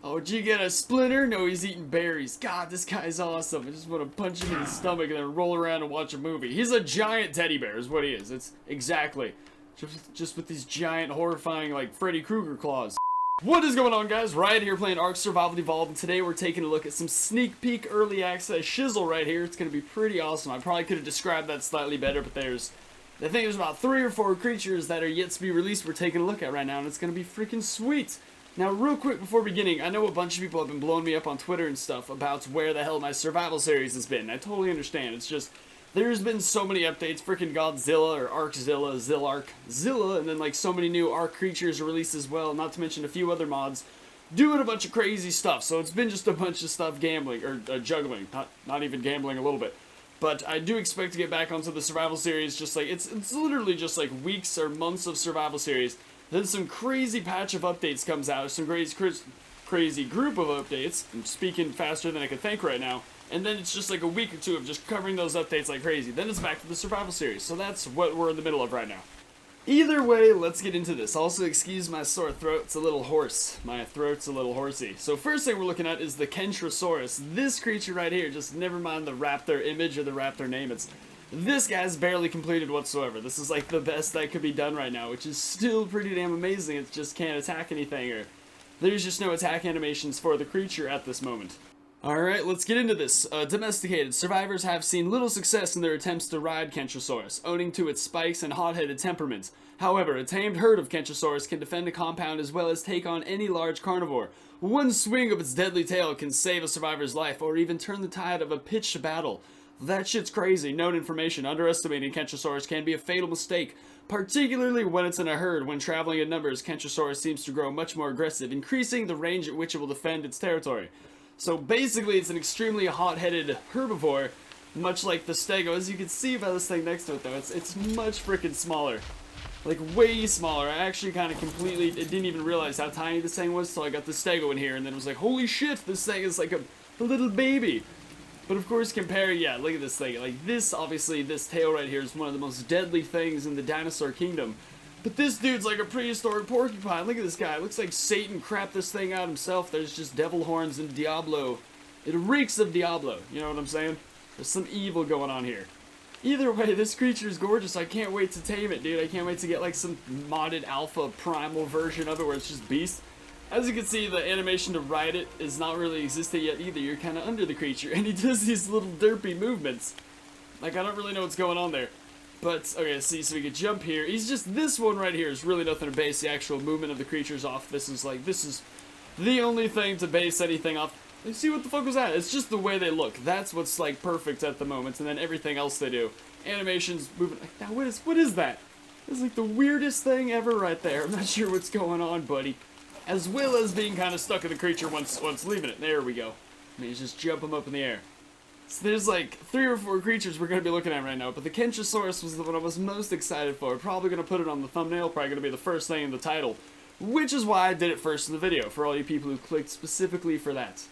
Oh, did you get a splinter? No, he's eating berries. God, this guy's awesome. I just want to punch him in the stomach and then roll around and watch a movie. He's a giant teddy bear is what he is. It's exactly. Just with these giant, horrifying, like, Freddy Krueger claws. What is going on, guys? Riot here playing Ark Survival Evolved, and today we're taking a look at some sneak peek early access shizzle right here. It's going to be pretty awesome. I probably could have described that slightly better, but I think there's about 3 or 4 creatures that are yet to be released we're taking a look at right now, and it's going to be freaking sweet. Now, real quick before beginning, I know a bunch of people have been blowing me up on Twitter and stuff about where the hell my survival series has been. I totally understand. It's just, there's been so many updates. Freaking Godzilla or Arkzilla, Zilla, and then like so many new Ark creatures are released as well, not to mention a few other mods doing a bunch of crazy stuff. So it's been just a bunch of stuff gambling, or juggling, not even gambling a little bit. But I do expect to get back onto the survival series, just like, it's literally just like weeks or months of survival series. Then some crazy patch of updates comes out, some crazy group of updates. I'm speaking faster than I can think right now. And then it's just like a week or two of just covering those updates like crazy. Then it's back to the survival series. So that's what we're in the middle of right now. Either way, let's get into this. Also, excuse my sore throat, it's a little hoarse. My throat's a little horsey. So first thing we're looking at is the Kentrosaurus. This creature right here, just never mind the raptor image or the raptor name. This guy's barely completed whatsoever. This is like the best that could be done right now, which is still pretty damn amazing. It just can't attack anything, or there's just no attack animations for the creature at this moment. Alright, let's get into this. Domesticated. Survivors have seen little success in their attempts to ride Kentrosaurus, owing to its spikes and hot-headed temperament. However, a tamed herd of Kentrosaurus can defend a compound as well as take on any large carnivore. One swing of its deadly tail can save a survivor's life, or even turn the tide of a pitched battle. That shit's crazy. Known information. Underestimating Kentrosaurus can be a fatal mistake, particularly when it's in a herd. When traveling in numbers, Kentrosaurus seems to grow much more aggressive, increasing the range at which it will defend its territory. So basically, it's an extremely hot-headed herbivore, much like the Stego. As you can see by this thing next to it, though, it's much freaking smaller. Like, way smaller. I actually kind of didn't even realize how tiny this thing was until I got the Stego in here, and then was like, holy shit, this thing is like a little baby. But of course, yeah, look at this thing. Like this, obviously, this tail right here is one of the most deadly things in the dinosaur kingdom. But this dude's like a prehistoric porcupine. Look at this guy. It looks like Satan crapped this thing out himself. There's just devil horns and Diablo. It reeks of Diablo. You know what I'm saying? There's some evil going on here. Either way, this creature is gorgeous. I can't wait to tame it, dude. I can't wait to get like some modded alpha primal version of it where it's just beast. As you can see, the animation to ride it is not really existing yet either. You're kind of under the creature, and he does these little derpy movements. Like, I don't really know what's going on there. But, okay, see, so we can jump here. He's just, this one right here is really nothing to base the actual movement of the creatures off. This is the only thing to base anything off. Let's see what the fuck was that? It's just the way they look. That's what's, like, perfect at the moment, and then everything else they do. Animations, moving, like, now what is that? It's like the weirdest thing ever right there. I'm not sure what's going on, buddy. As well as being kind of stuck in the creature once leaving it. There we go. Let me just jump them up in the air. So there's like 3 or 4 creatures we're going to be looking at right now, but the Kentrosaurus was the one I was most excited for. Probably going to put it on the thumbnail, probably going to be the first thing in the title, which is why I did it first in the video, for all you people who clicked specifically for that.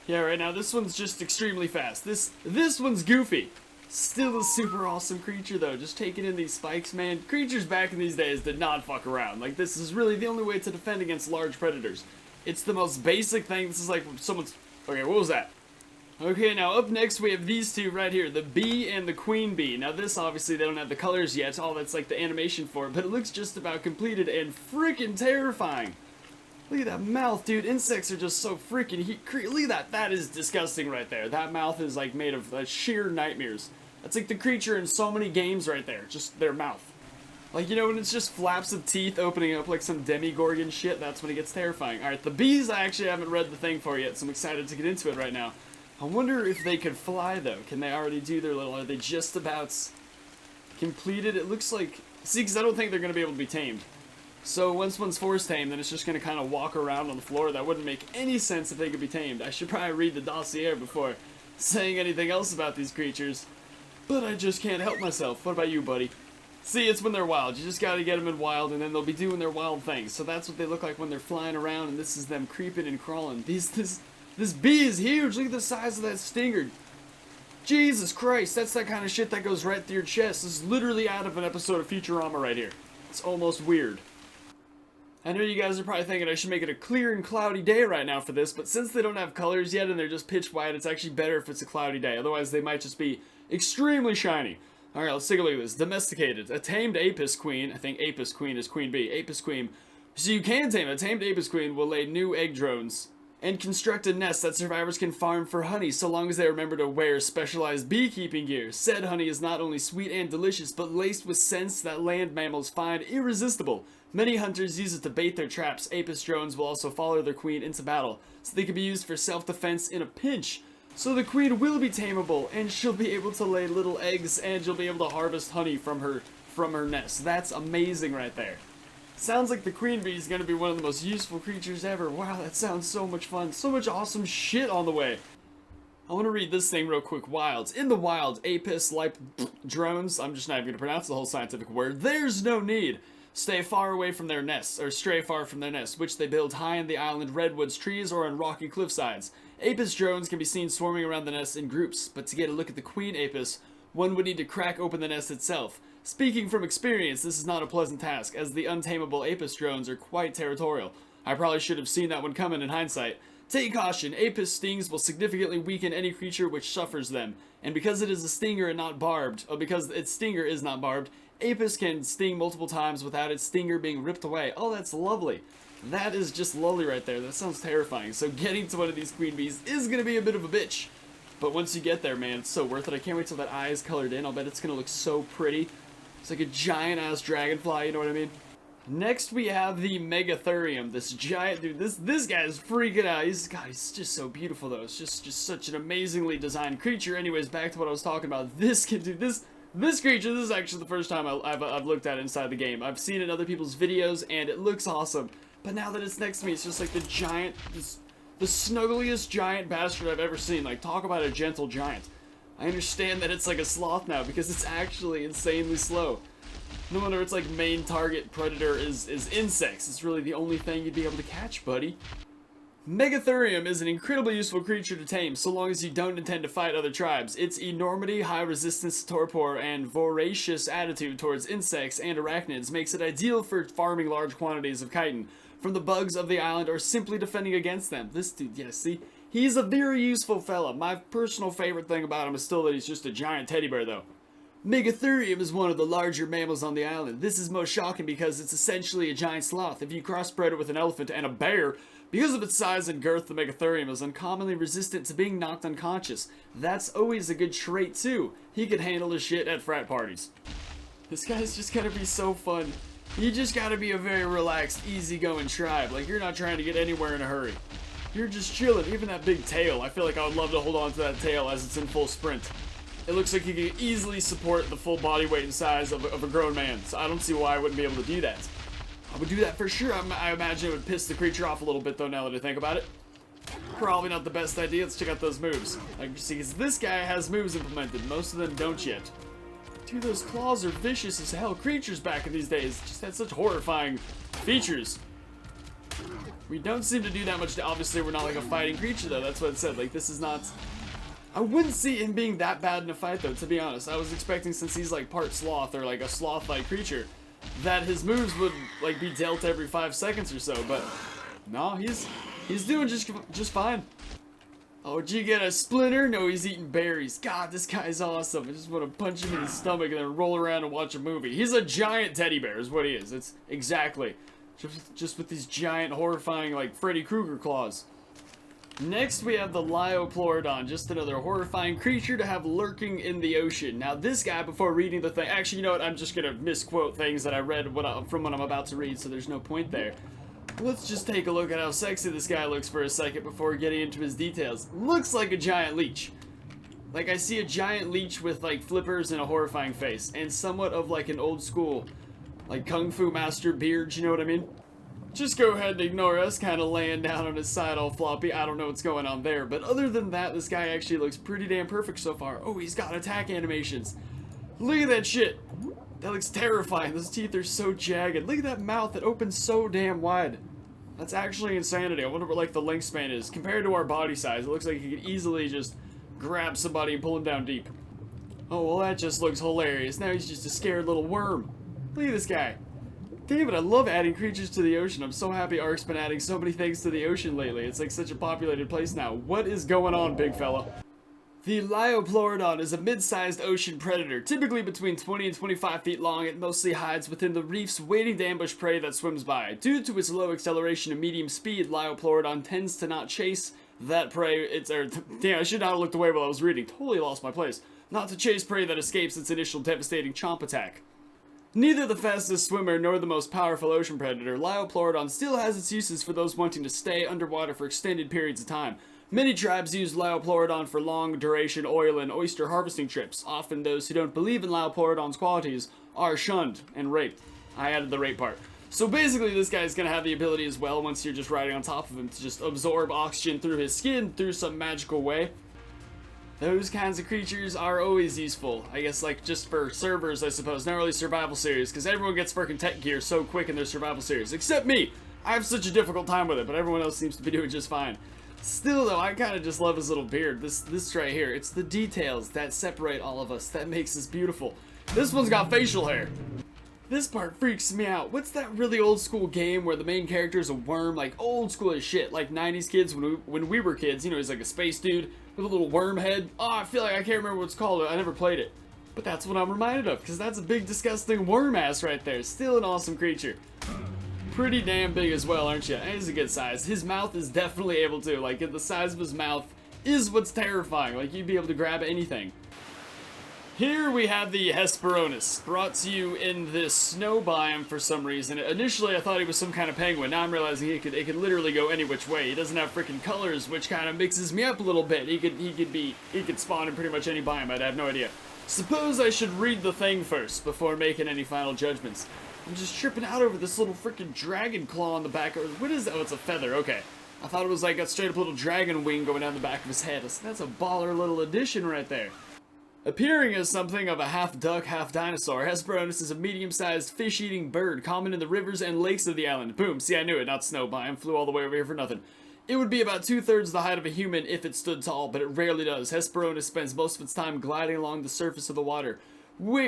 Yeah, right now this one's just extremely fast. This one's goofy. Still a super awesome creature though, just taking in these spikes, man. Creatures back in these days did not fuck around. Like, this is really the only way to defend against large predators. It's the most basic thing. This is like someone's... Okay, what was that? Okay, now up next we have these two right here, the bee and the queen bee. Now this, obviously, they don't have the colors yet, all that's like the animation for it, but it looks just about completed and freaking terrifying. Look at that mouth, dude. Insects are just so freaking look at that. That is disgusting right there. That mouth is like made of sheer nightmares. That's like the creature in so many games right there. Just their mouth. Like, you know, when it's just flaps of teeth opening up like some demigorgon shit, that's when it gets terrifying. Alright, the bees I actually haven't read the thing for yet, so I'm excited to get into it right now. I wonder if they could fly, though. Can they already do their little... Are they just about completed? It looks like... See, because I don't think they're going to be able to be tamed. So once one's force tamed, then it's just going to kind of walk around on the floor. That wouldn't make any sense if they could be tamed. I should probably read the dossier before saying anything else about these creatures. But I just can't help myself. What about you, buddy? See, it's when they're wild. You just gotta get them in wild, and then they'll be doing their wild things. So that's what they look like when they're flying around, and this is them creeping and crawling. This bee is huge. Look at the size of that stinger. Jesus Christ, that's that kind of shit that goes right through your chest. This is literally out of an episode of Futurama right here. It's almost weird. I know you guys are probably thinking I should make it a clear and cloudy day right now for this, but since they don't have colors yet and they're just pitch white, it's actually better if it's a cloudy day. Otherwise, they might just be extremely shiny. Alright, let's take a look at this. Domesticated. A tamed Apis queen. I think Apis queen is queen bee. Apis queen. So you can tame a tamed Apis queen will lay new egg drones and construct a nest that survivors can farm for honey so long as they remember to wear specialized beekeeping gear. Said honey is not only sweet and delicious, but laced with scents that land mammals find irresistible. Many hunters use it to bait their traps. Apis drones will also follow their queen into battle, so they can be used for self-defense in a pinch. So the queen will be tameable, and she'll be able to lay little eggs, and you'll be able to harvest honey from her nest. That's amazing right there. Sounds like the queen bee is going to be one of the most useful creatures ever. Wow, that sounds so much fun. So much awesome shit on the way. I want to read this thing real quick. Wilds. In the wild, Apis like drones, I'm just not even going to pronounce the whole scientific word. There's no need. Stay far away from their nests, or stray far from their nests, which they build high in the island redwoods trees or on rocky cliff sides. Apis drones can be seen swarming around the nest in groups, but to get a look at the queen apis, one would need to crack open the nest itself. Speaking from experience, this is not a pleasant task, as the untamable apis drones are quite territorial. I probably should have seen that one coming in hindsight. Take caution, apis stings will significantly weaken any creature which suffers them, and because it is a stinger and not barbed, because its stinger is not barbed, Apis can sting multiple times without its stinger being ripped away. Oh, that's lovely. That is just lovely right there. That sounds terrifying. So getting to one of these queen bees is going to be a bit of a bitch. But once you get there, man, it's so worth it. I can't wait till that eye is colored in. I'll bet it's going to look so pretty. It's like a giant-ass dragonfly, you know what I mean? Next, we have the Megatherium. This giant dude. This guy is freaking out. He's just so beautiful, though. It's just such an amazingly designed creature. Anyways, back to what I was talking about. This kid, dude, This creature, this is actually the first time I've looked at it inside the game. I've seen it in other people's videos, and it looks awesome. But now that it's next to me, it's just like the snuggliest giant bastard I've ever seen. Like, talk about a gentle giant. I understand that it's like a sloth now, because it's actually insanely slow. No wonder its like main target predator is insects. It's really the only thing you'd be able to catch, buddy. Megatherium is an incredibly useful creature to tame so long as you don't intend to fight other tribes. Its enormity, high resistance to torpor, and voracious attitude towards insects and arachnids makes it ideal for farming large quantities of chitin from the bugs of the island or simply defending against them. This dude, yeah, see? He's a very useful fella. My personal favorite thing about him is still that he's just a giant teddy bear, though. Megatherium is one of the larger mammals on the island. This is most shocking because it's essentially a giant sloth. If you crossbred it with an elephant and a bear, because of its size and girth, the Megatherium is uncommonly resistant to being knocked unconscious. That's always a good trait, too. He could handle his shit at frat parties. This guy's just gonna be so fun. You just gotta be a very relaxed, easygoing tribe. Like, you're not trying to get anywhere in a hurry. You're just chilling. Even that big tail. I feel like I would love to hold on to that tail as it's in full sprint. It looks like he could easily support the full body weight and size of a grown man. So I don't see why I wouldn't be able to do that. I would do that for sure. I imagine it would piss the creature off a little bit, though, now that I think about it. Probably not the best idea. Let's check out those moves. Like, see, because this guy has moves implemented. Most of them don't yet. Dude, those claws are vicious as hell. Creatures back in these days just had such horrifying features. We don't seem to do that much. Obviously, we're not like a fighting creature, though. That's what it said. Like, this is not... I wouldn't see him being that bad in a fight, though, to be honest. I was expecting, since he's, like, part sloth, or, like, a sloth-like creature, that his moves would, like, be dealt every 5 seconds or so, but... no, he's doing just fine. Oh, did you get a splinter? No, he's eating berries. God, this guy's awesome. I just want to punch him in the stomach and then roll around and watch a movie. He's a giant teddy bear is what he is. It's exactly. Just with these giant, horrifying, like, Freddy Krueger claws. Next, we have the Liopleurodon, just another horrifying creature to have lurking in the ocean. Now, this guy, before reading the thing... actually, you know what? I'm just going to misquote things that I read from what I'm about to read, so there's no point there. Let's just take a look at how sexy this guy looks for a second before getting into his details. Looks like a giant leech. Like, I see a giant leech with, like, flippers and a horrifying face, and somewhat of, like, an old school, like, Kung Fu Master beard, you know what I mean? Just go ahead and ignore us, kind of laying down on his side all floppy. I don't know what's going on there, but other than that, this guy actually looks pretty damn perfect so far. Oh, he's got attack animations. Look at that shit. That looks terrifying. Those teeth are so jagged. Look at that mouth. It opens so damn wide. That's actually insanity. I wonder what, like, the length span is. Compared to our body size, it looks like he could easily just grab somebody and pull him down deep. Oh, well, that just looks hilarious. Now he's just a scared little worm. Look at this guy. Damn it, I love adding creatures to the ocean. I'm so happy Ark's been adding so many things to the ocean lately. It's like such a populated place now. What is going on, big fella? The Liopleurodon is a mid-sized ocean predator, typically between 20 and 25 feet long. It mostly hides within the reefs, waiting to ambush prey that swims by. Due to its low acceleration and medium speed, Liopleurodon tends to not chase that prey. Damn, I should not have looked away while I was reading. Totally lost my place. Not to chase prey that escapes its initial devastating chomp attack. Neither the fastest swimmer nor the most powerful ocean predator, Liopleurodon still has its uses for those wanting to stay underwater for extended periods of time. Many tribes use Liopleurodon for long-duration oil and oyster harvesting trips. Often those who don't believe in Liopleurodon's qualities are shunned and raped. I added the rape part. So basically this guy's gonna have the ability as well, once you're just riding on top of him, to just absorb oxygen through his skin through some magical way. Those kinds of creatures are always useful. I guess like just for servers, I suppose. Not really survival series, because everyone gets freaking tech gear so quick in their survival series. Except me! I have such a difficult time with it, but everyone else seems to be doing just fine. Still though, I kind of just love his little beard. This right here, it's the details that separate all of us, that makes us beautiful. This one's got facial hair. This part freaks me out. What's that really old school game where the main character is a worm? Like old school as shit, like 90s kids when we were kids. You know, he's like a space dude with a little worm head. Oh, I feel like I can't remember what it's called. I never played it. But that's what I'm reminded of, because that's a big disgusting worm ass right there. Still an awesome creature. Pretty damn big as well, aren't you? And he's a good size. His mouth is definitely able to. Like, the size of his mouth is what's terrifying. Like, you'd be able to grab anything. Here we have the Hesperornis, brought to you in this snow biome for some reason. Initially, I thought he was some kind of penguin. Now I'm realizing it could literally go any which way. He doesn't have freaking colors, which kind of mixes me up a little bit. He could spawn in pretty much any biome. I'd have no idea. Suppose I should read the thing first before making any final judgments. I'm just tripping out over this little freaking dragon claw on the back. What is that? Oh, it's a feather. Okay. I thought it was like a straight up little dragon wing going down the back of his head. That's a baller little addition right there. Appearing as something of a half duck, half dinosaur, Hesperornis is a medium-sized fish-eating bird common in the rivers and lakes of the island. Boom. See, I knew it. Not snow biome. Flew all the way over here for nothing. It would be about 2/3 the height of a human if it stood tall, but it rarely does. Hesperornis spends most of its time gliding along the surface of the water. Where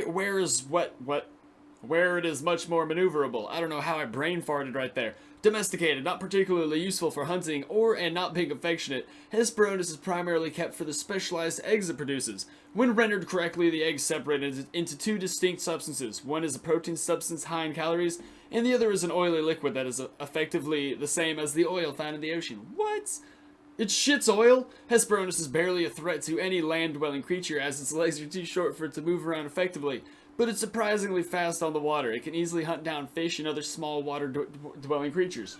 it is much more maneuverable. I don't know how I brain farted right there. Domesticated, not particularly useful for hunting and not being affectionate, Hesperornis is primarily kept for the specialized eggs it produces. When rendered correctly, the eggs separate into two distinct substances. One is a protein substance high in calories, and the other is an oily liquid that is effectively the same as the oil found in the ocean. What? It shits oil? Hesperornis is barely a threat to any land-dwelling creature as its legs are too short for it to move around effectively. But it's surprisingly fast on the water. It can easily hunt down fish and other small water-dwelling creatures.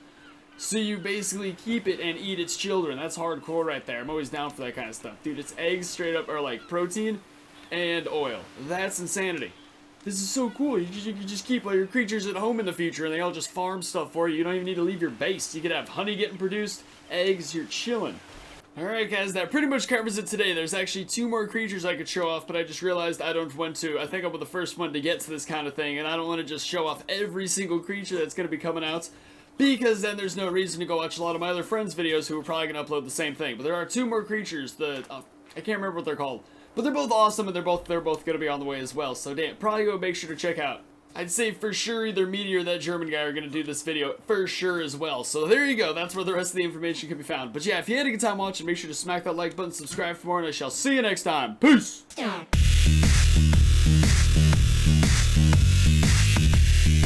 So you basically keep it and eat its children. That's hardcore right there. I'm always down for that kind of stuff. Dude, its eggs straight up are like protein and oil. That's insanity. This is so cool. You just keep all your creatures at home in the future and they all just farm stuff for you. You don't even need to leave your base. You could have honey getting produced, eggs, you're chilling. Alright guys, that pretty much covers it today. There's actually 2 more creatures I could show off, but I just realized I don't want to. I think I'm the first one to get to this kind of thing, and I don't want to just show off every single creature that's going to be coming out, because then there's no reason to go watch a lot of my other friends' videos who are probably going to upload the same thing. But there are 2 more creatures that, I can't remember what they're called, but they're both awesome, and they're both going to be on the way as well, so damn, probably go make sure to check out. I'd say for sure either Meteor or that German guy are going to do this video for sure as well. So there you go. That's where the rest of the information can be found. But yeah, if you had a good time watching, make sure to smack that like button, subscribe for more, and I shall see you next time. Peace!